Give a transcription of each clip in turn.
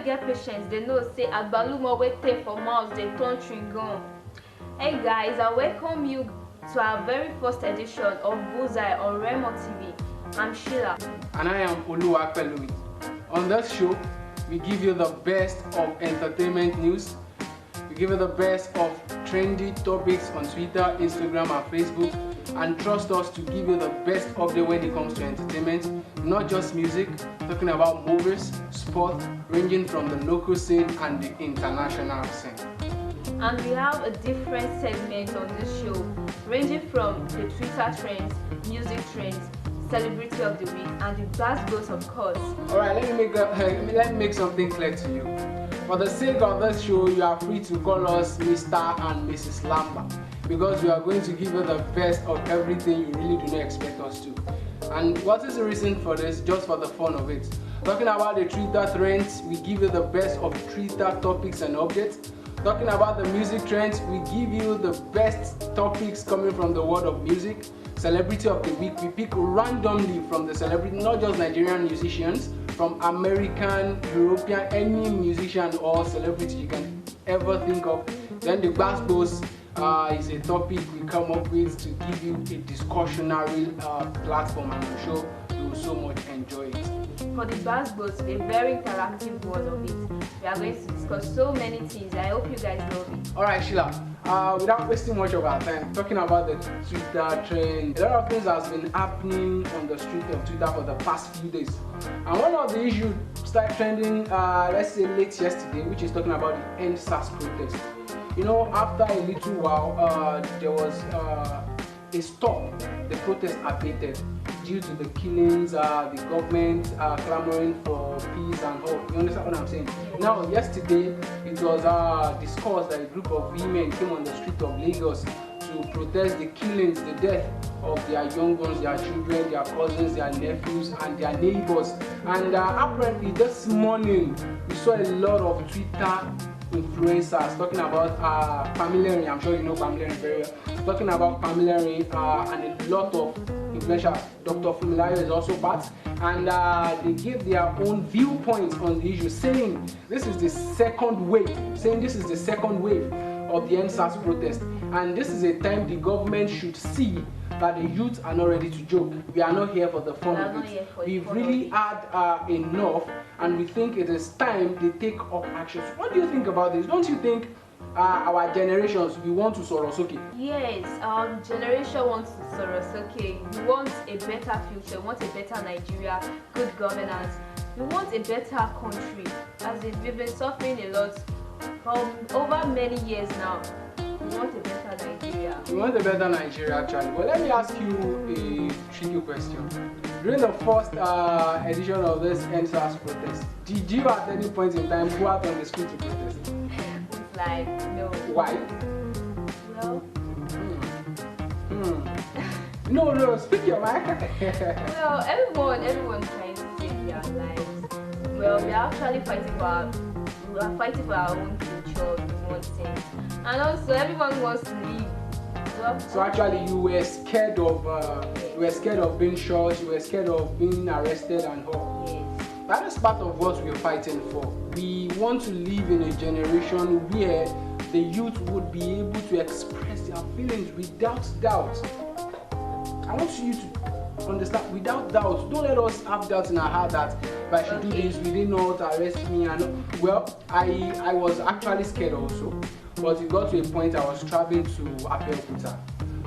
get patience, they know say agbalumo wey take for mouth they turn chewing gum. Hey guys, I welcome you to our very first edition of Bullseye on Remo TV. I'm Sheila. And I am Oluwapelumi. On this show, we give you the best of entertainment news. We give you the best of trendy topics on Twitter, Instagram, and Facebook. And trust us to give you the best update when it comes to entertainment, not just music, talking about movies, sport, ranging from the local scene and the international scene. And we have a different segment on this show, ranging from the Twitter trends, music trends, celebrity of the week, and the Gbasgbos, of course. Alright, let me make something clear to you. For the sake of this show, you are free to call us Mr. and Mrs. Lamba, because we are going to give you the best of everything you really do not expect us to. And what is the reason for this? Just for the fun of it. Talking about the Twitter trends, we give you the best of Twitter topics and updates. Talking about the music trends, we give you the best topics coming from the world of music. Celebrity of the week, we pick randomly from the celebrity, not just Nigerian musicians, from American, European, any musician or celebrity you can ever think of. Then the Gbasgbos is a topic we come up with to give you a discussionary platform, and I'm sure you will so much enjoy it. For the Gbasgbos, a very interactive one of it. We are going to discuss so many things. I hope you guys love it. Alright, Sheila, without wasting much of our time, talking about the Twitter trend, a lot of things has been happening on the street of Twitter for the past few days. And one of the issues started trending, let's say late yesterday, which is talking about the entails protest. You know, after a little while, there was a stop. The protest abated due to the killings, the government clamoring for peace and hope. You understand what I'm saying? Now, yesterday, it was discussed that a group of women came on the street of Lagos to protest the killings, the death of their young ones, their children, their cousins, their nephews, and their neighbors. And apparently, this morning, we saw a lot of Twitter influencers talking about Pamela. I'm sure you know Pamela very well. Talking about Pamela and a lot of influencers. Dr. Fumilayo is also part, and they gave their own viewpoints on the issue, saying this is the second wave. Of the entails protest, and this is a time the government should see that the youth are not ready to joke. We are not here for the fun of it. We've really had enough, and we think it is time they take up actions. What do you think about this? Don't you think our generations, we want to Sorosoke? Yes, our generation wants to Sorosoke. We want a better future, we want a better Nigeria, good governance. We want a better country, as in we've been suffering a lot over many years now. We want a better Nigeria. We want a better Nigeria, actually. But let me ask you a tricky question. During the first edition of this entails protest, did you at any point in time go out on the street to protest? It's like, no. Why? Well, No, speak your mind. well, everyone trying to save their lives. Well, we are actually fighting for our own future, we want things. And also, everyone wants to live. So actually, you were scared of being shot, you were scared of being arrested and all. Yes. That is part of what we are fighting for. We want to live in a generation where the youth would be able to express their feelings without doubt. I want you to understand, without doubt. Don't let us have doubt in our heart that if I should do this, will they not arrest me? And well, I was actually scared also, but it got to a point I was traveling to Abeokuta.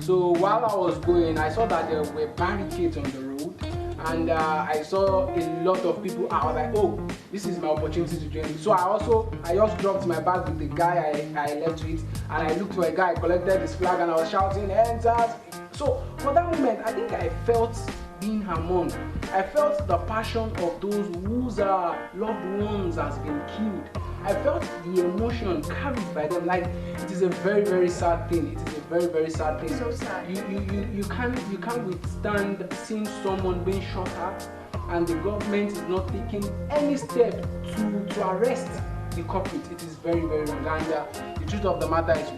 So while I was going, I saw that there were barricades on the road, and I saw a lot of people. I was like, oh, this is my opportunity to join. So I just dropped my bag with the guy I left with, and I looked for a guy, collected his flag, and I was shouting, entails. So for that moment, I think I felt being among. I felt the passion of those whose loved ones has been killed. I felt the emotion carried by them. Like, it is a very, very sad thing. It is a very, very sad thing. So sad. You can't withstand seeing someone being shot at, and the government is not taking any step to arrest the culprit. It is very, very wrong. And the truth of the matter is,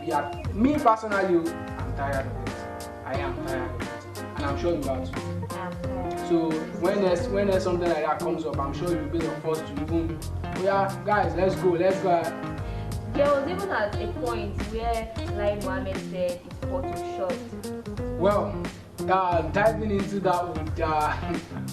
me personally, I'm tired of it. I am tired of it, and I'm sure you are too. So when there's something like that comes up, I'm sure you'll be the first to even yeah, guys, let's go. There was even at a point where Lai Mohammed said it's photoshopped. Well, diving into that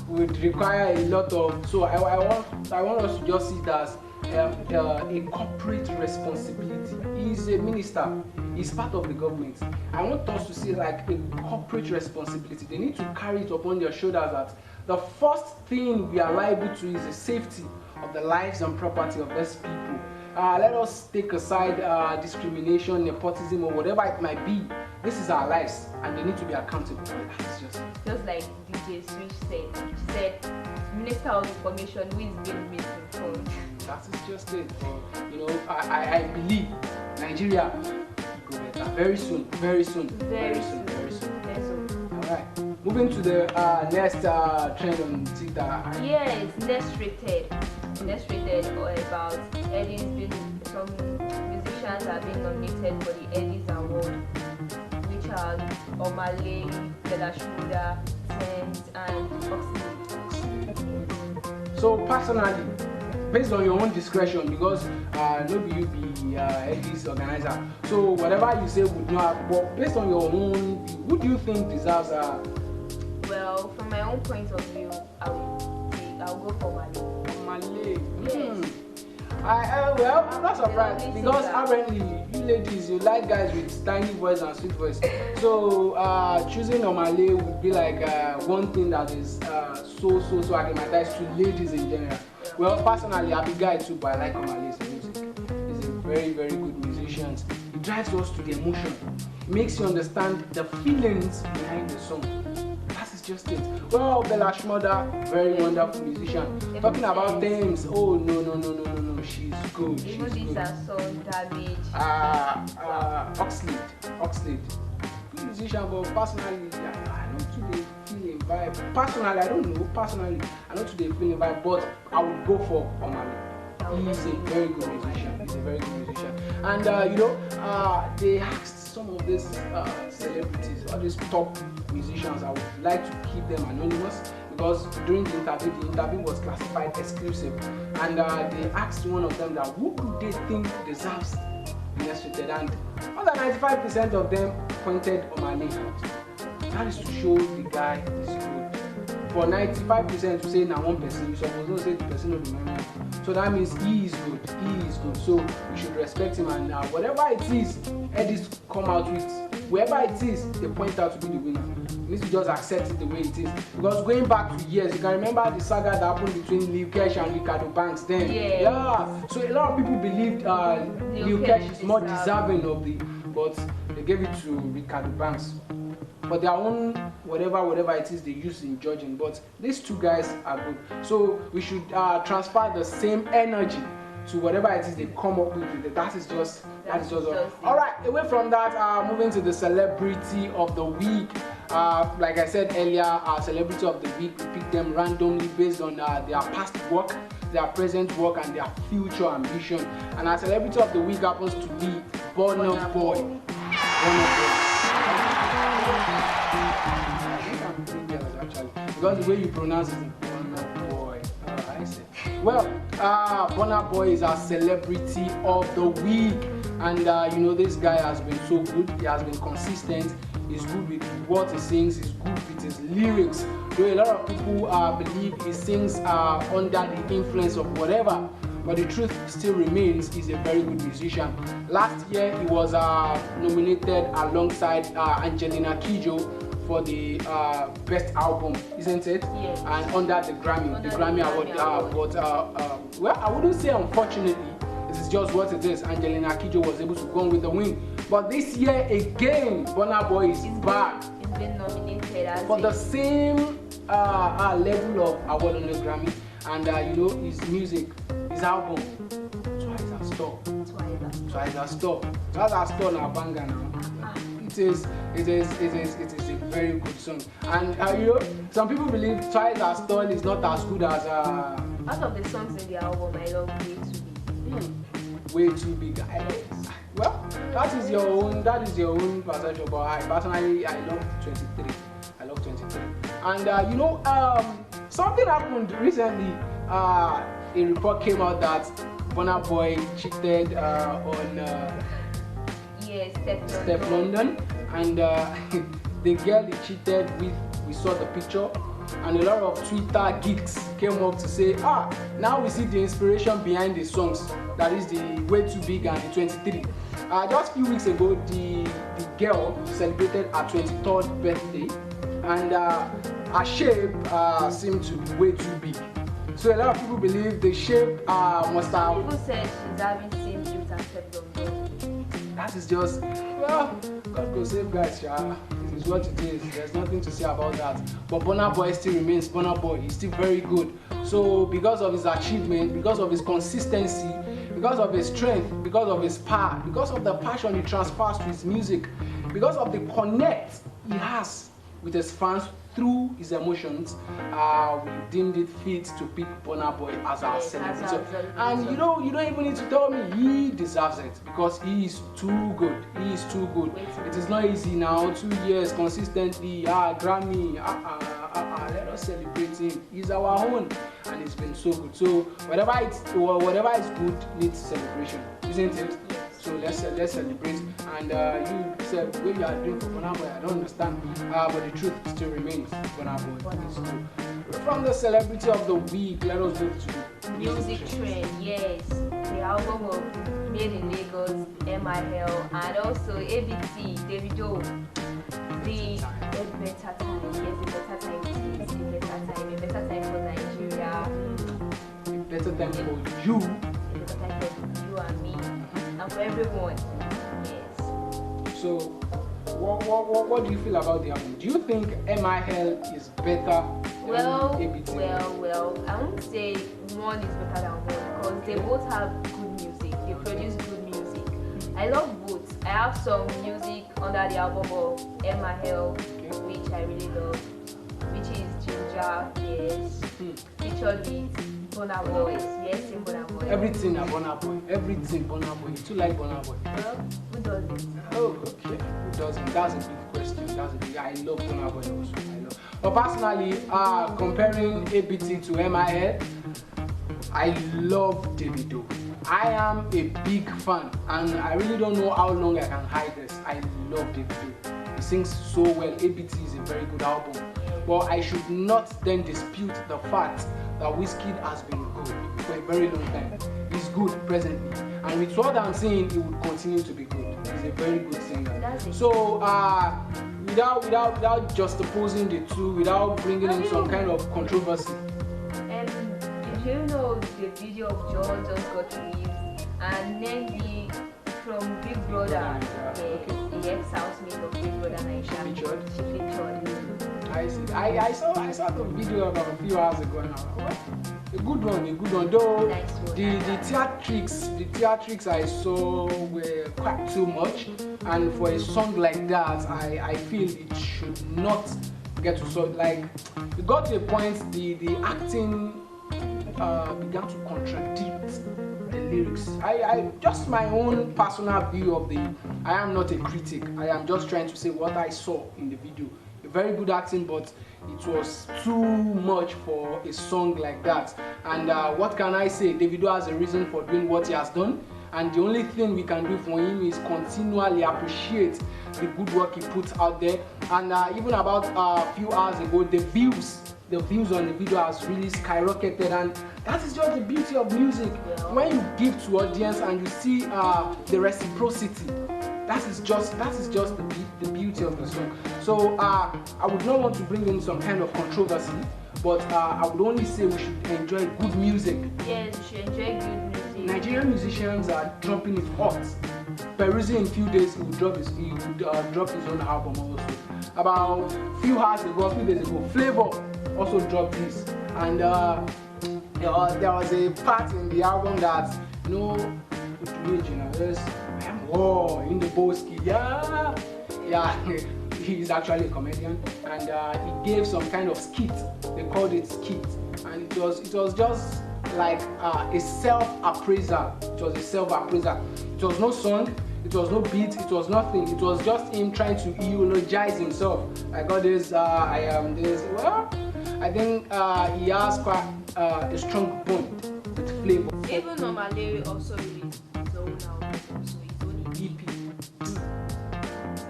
would require a lot of. So I want us to just see it as a corporate responsibility. He's a minister. He's part of the government. I want us to see it like a corporate responsibility. They need to carry it upon their shoulders that the first thing we are liable to is the safety of the lives and property of these people. Let us take aside discrimination, nepotism, or whatever it might be. This is our lives, and they need to be accountable. That's just like DJ Switch said. She said, Minister of Information who is being misinformed. That is just it. I believe Nigeria will go better very soon. Very soon. All right. Moving to the next trend on Twitter. Yes, next rated about Eddie's being, some musicians are being nominated for the Eddie's Award, which are Omale, Belashmuda, Thames, and Oxley. So personally, based on your own discretion, because maybe you be Eddie's organizer, so whatever you say would not. But based on your own view, who do you think deserves Well, from my own point of view, I'll go for Male. Malay? Yes. Well, I'm not surprised because apparently you ladies, you like guys with tiny voice and sweet voice. So choosing Omale would be like one thing that is so acclimatized to ladies in general. Well, personally, I'm a guy too, but I like Omale's music. He's a very good musician. He drives us to the emotion. He makes you understand the feelings behind the song. That is just it. Well, Bella Shmurda, very wonderful musician. Talking about Thames, oh no, she's good. Even this her song Damage. Oxlade. Good musician, but personally, I don't today feel a vibe. Personally, I don't know. Personally, I don't today feel a vibe, but I would go for Omale. He's a very good musician. And they asked some of these celebrities, all these top musicians, I would like to keep them anonymous because during the interview was classified exclusive, and they asked one of them that who could they think deserves the next rated, and more than 95% of them pointed Omale out. That is to show the guy is good. For 95% to say now one person, you supposed to say the person of the memory. So that means he is good. So we should respect him, and whatever it is Eddie's come out with, wherever it is they point out to be the winner. We need to just accept it the way it is. Because going back to years, you can remember the saga that happened between Lil Kesh and Ricardo Banks then. Yeah. So a lot of people believed Lil Kesh is more deserving of but they gave it to Ricardo Banks. For their own whatever it is they use in judging, but these two guys are good. So we should transfer the same energy to whatever it is they come up with. That is just all right. Away from that, moving to the celebrity of the week. Like I said earlier, our celebrity of the week, we pick them randomly based on their past work, their present work, and their future ambition. And our celebrity of the week happens to be Burna Boy. Because the way you pronounce it, Burna Boy. I see. Well, Burna Boy is our celebrity of the week, and this guy has been so good. He has been consistent. He's good with what he sings. He's good with his lyrics. Though a lot of people believe he sings under the influence of whatever, but the truth still remains he's a very good musician. Last year he was nominated alongside Angelina Kidjo for the best album, isn't it? Yes. And under the Grammy Award. Well, I wouldn't say unfortunately, this is just what it is. Angelina Kidjo was able to go on with the win. But this year again, Burna Boy is back. He's been nominated for the same level of award on the Grammy. And his music, his album, Twice as Store now, banger now. It is a very good song. And some people believe Twice as Tall is not as good as out of the songs in the album, I love Way Too Big. I love it. Well, that is your own perception, but I personally love 23. And something happened recently a report came out that Burna Boy cheated on Yes, Steph London, and the girl he cheated with, we saw the picture, and a lot of Twitter geeks came up to say, now we see the inspiration behind the songs, that is the Way Too Big and the 23. Just a few weeks ago, the girl celebrated her 23rd birthday, and her shape seemed to be way too big. So a lot of people believe the shape must have... People said she's having same build as Steph London. That is just, well, God go save guys, yeah. It is what it is. There's nothing to say about that. But Burna Boy still remains Burna Boy. He's still very good. So because of his achievement, because of his consistency, because of his strength, because of his power, because of the passion he transfers to his music, because of the connect he has with his fans through his emotions, we deemed it fit to pick Burna Boy as our celebrity. And you don't even need to tell me, he deserves it, because he is too good. He is too good. It is not easy now. 2 years consistently, Grammy, let us celebrate him. He's our own, and it's been so good. So whatever is good needs celebration, isn't it? So let's celebrate. And you said what you are doing for Burna Boy, I don't understand. But the truth still remains, Burna Boy is good. From the celebrity of the week, let us move to music trend. Yes, the album of Made in Lagos, MIL, and also ABT, Davido. The better time, yes, a better time it is, a better time for Nigeria, a better time for you, a better time for you and me, and for everyone. Yes. So, what do you feel about the album? Do you think MIL is better than ABT? Well, I won't say one is better than one, because they both have good music. They produce good music. I love both. I have some music under the album of MIL, which I really love, which is Ginger, yes, featured with Burna Boy, yes, Burna Boy. Everything a Burna Boy, everything Burna Boy. You too like Burna Boy? Well, who doesn't? Oh, okay. Who doesn't? That's a big question. I love Burna Boy also. I love. But personally, comparing ABT to MIL, I love Davido. I am a big fan, and I really don't know how long I can hide this. I love Davido. He sings so well. ABT is a very good album. But I should not then dispute the fact that Wizkid has been good for a very long time. He's good presently, and with what I'm saying, he would continue to be good. He's a very good singer. So, without juxtaposing the two, without bringing in some kind of controversy. You know, the video of George just got released, and then from Big Brother, the ex-housemate of Big Brother Naisha, she featured. I see. I saw the video about a few hours ago, and I was like, a good one. Though the theatrics I saw were quite too much, and for a song like that, I feel it should not get to so like. It got to a point the acting began to contradict the lyrics. I just my own personal view of the. I am not a critic. I am just trying to say what I saw in the video. A very good acting, but it was too much for a song like that. And what can I say? Davido has a reason for doing what he has done, and the only thing we can do for him is continually appreciate the good work he puts out there. And even about a few hours ago, the views on the video has really skyrocketed, and that is just the beauty of music. When you give to audience and you see the reciprocity, that is just the beauty of the song. So I would not want to bring in some kind of controversy, but I would only say we should enjoy good music. Yes, we should enjoy good music. Nigerian musicians are dropping it hot. Peruzzi in a few days he would drop his own album also. About a few days ago, Flavor also dropped this, and there was a part in the album that there's in the Boski, he's actually a comedian, and he gave some kind of skit. They called it skit, and it was just like a self-appraiser. It was a self-appraiser. It was no song. It was no beat, it was nothing. It was just him trying to eulogize himself. I got this, I am this. Well, I think he has quite a strong bond with flavor. Even Omale also released his own album, so it's only EP.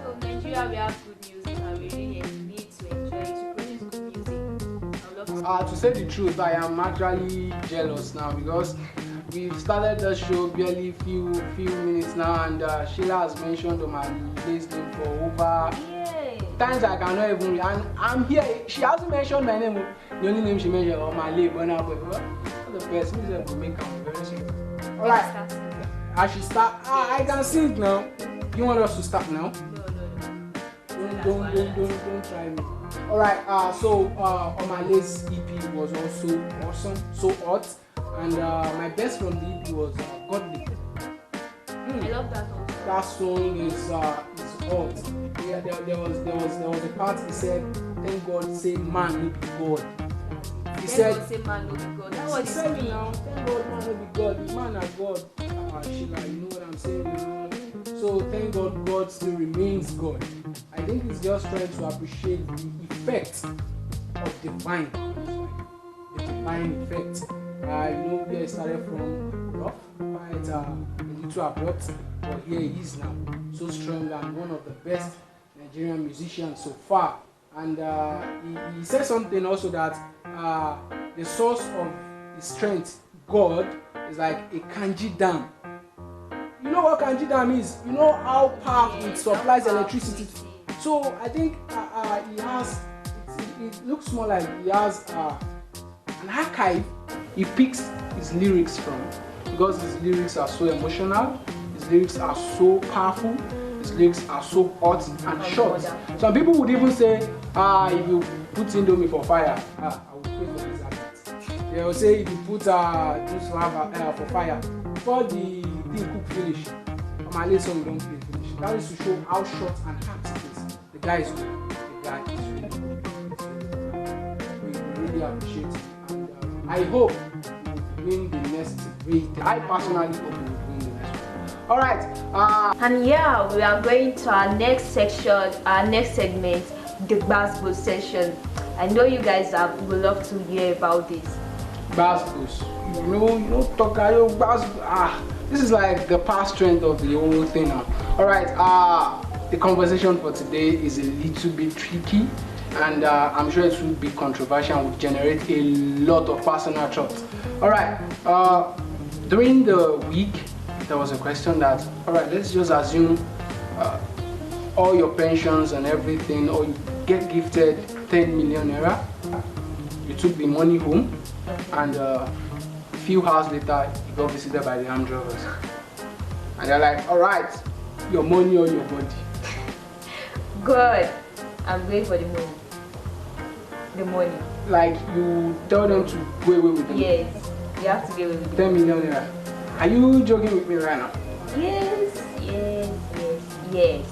So Nigeria, we have good music and we really need to enjoy it, to produce good music. I would love To say the truth, I am actually jealous now because we've started the show barely few minutes now, and Sheila has mentioned on my list name for over times I cannot even. And I'm here. She hasn't mentioned my name. The only name she mentioned on my list, but now, the best music will make them very soon. All right, I should start. I can sing now. You want us to start now? Don't try me. All right. So on my list, EP was also awesome, so hot. And my best from the EP was Godly. I love that song. That song is hot. Yeah, there was a part he said, "Thank God, say man, no be God." He said, "Say man, no be God." That's what he said now. Thank God, man, no be God. The man are God. Sheila, you know what I'm saying? So thank God, God still remains God. I think he's just trying to appreciate the effect of divine, the divine effect. You know where it started from, rough, quite a little abrupt, but here he is now, so strong and one of the best Nigerian musicians so far. And he said something also that the source of his strength, God, is like a kanji dam. You know what kanji dam is? You know how powerful it supplies electricity. So I think he has. It looks more like he has an archive. He picks his lyrics from, because his lyrics are so emotional, his lyrics are so powerful, his lyrics are so hot and short. Some people would even say, if you put Indomie for fire, I will pay for this advert. They will say if you put juice for fire, before the thing cook finish, my list song don't play finish. That is to show how short and hard it is. The guy is good. We really appreciate it. I hope we win the next week. I personally hope we will win the next one. All right. And yeah, we are going to our next section, our next segment, the Gbasgbos session. I know you guys would love to hear about this. Gbasgbos. You know, Tokayo Gbasgbos. This is like the past trend of the whole thing now. All right. The conversation for today is a little bit tricky. And I'm sure it will be controversial and will generate a lot of personal thoughts. Alright, during the week, there was a question that, alright, let's just assume all your pensions and everything, or you get gifted 10 million naira, you took the money home, and a few hours later, you got visited by the armed robbers. And they're like, alright, your money or your body? Good. I'm going for the money. The money. Like you tell them to go away with the money? Yes, you have to go away with the 10 million naira. Are you joking with me right now? Yes. Yes.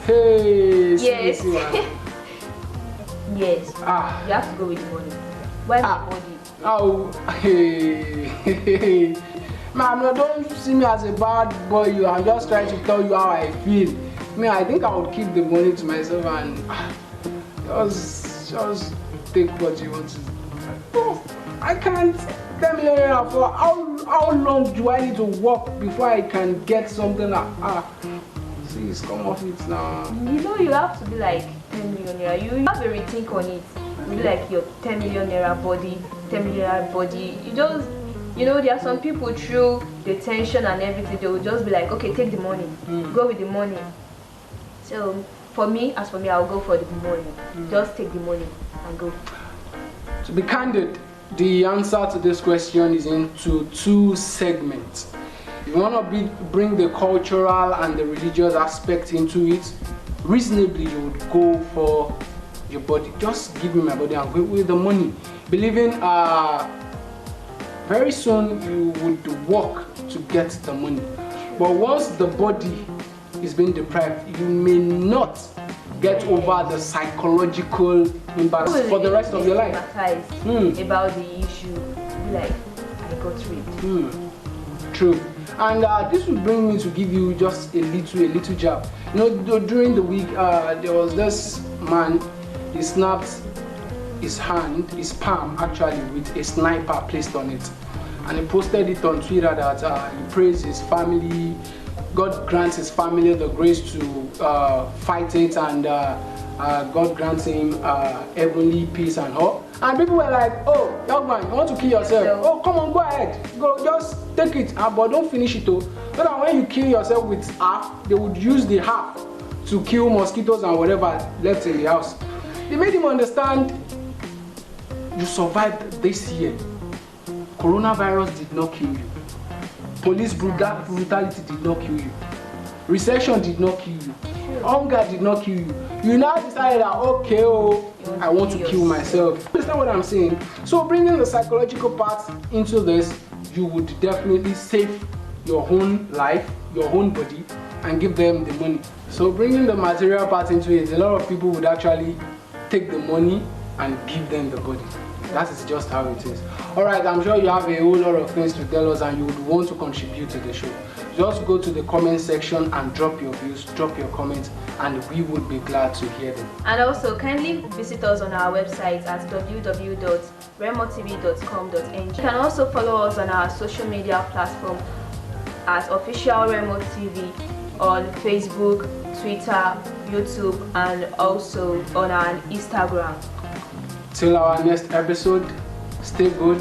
Hey. Yes. Yes. You have to go with the money. Why my body? Hey. Man, don't see me as a bad boy. I'm just trying to tell you how I feel. I think I would keep the money to myself and just take what you want to. Oh, I can't. 10 million naira for how long do I need to work before I can get something that please come off it now. You know you have to be like 10 million naira. You have to rethink on it. You be like your 10 million naira body, 10 million naira body. There are some people through the tension and everything, they will just be like, okay, take the money, go with the money. So for me, I'll go for the money. Just take the money and go. To be candid, the answer to this question is into two segments. If you want to bring the cultural and the religious aspect into it, reasonably you would go for your body. Just give me my body and go with the money. Believing very soon you would work to get the money. But once the body is being deprived, you may not get over the psychological imbalance for the rest of your life. About the issue, be like, I got raped. True. And this will bring me to give you just a little jab. During the week, there was this man. He snapped his palm actually, with a sniper placed on it. And he posted it on Twitter that he prays his family, God grants his family the grace to fight it, and God grants him heavenly peace and hope. And people were like, oh, young man, you want to kill yourself? Oh, come on, go ahead. Go, just take it, but don't finish it though. So that when you kill yourself with half, they would use the half to kill mosquitoes and whatever left in the house. They made him understand, you survived this year. Coronavirus did not kill you. Police brutality did not kill you. Recession did not kill you. Hunger did not kill you. You now decided that, okay, I want to kill myself. Understand what I'm saying? So bringing the psychological part into this, you would definitely save your own life, your own body, and give them the money. So bringing the material part into it, a lot of people would actually take the money and give them the body. That is just how it is. Alright, I'm sure you have a whole lot of things to tell us and you would want to contribute to the show. Just go to the comment section and drop your views, drop your comments, and we would be glad to hear them. And also, kindly visit us on our website at www.remotv.com.ng. You can also follow us on our social media platform at Official Remote TV on Facebook, Twitter, YouTube, and also on our Instagram. Till our next episode, stay good,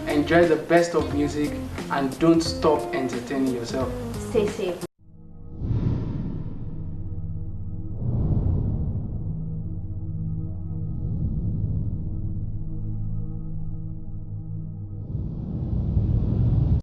enjoy the best of music, and don't stop entertaining yourself. Stay safe.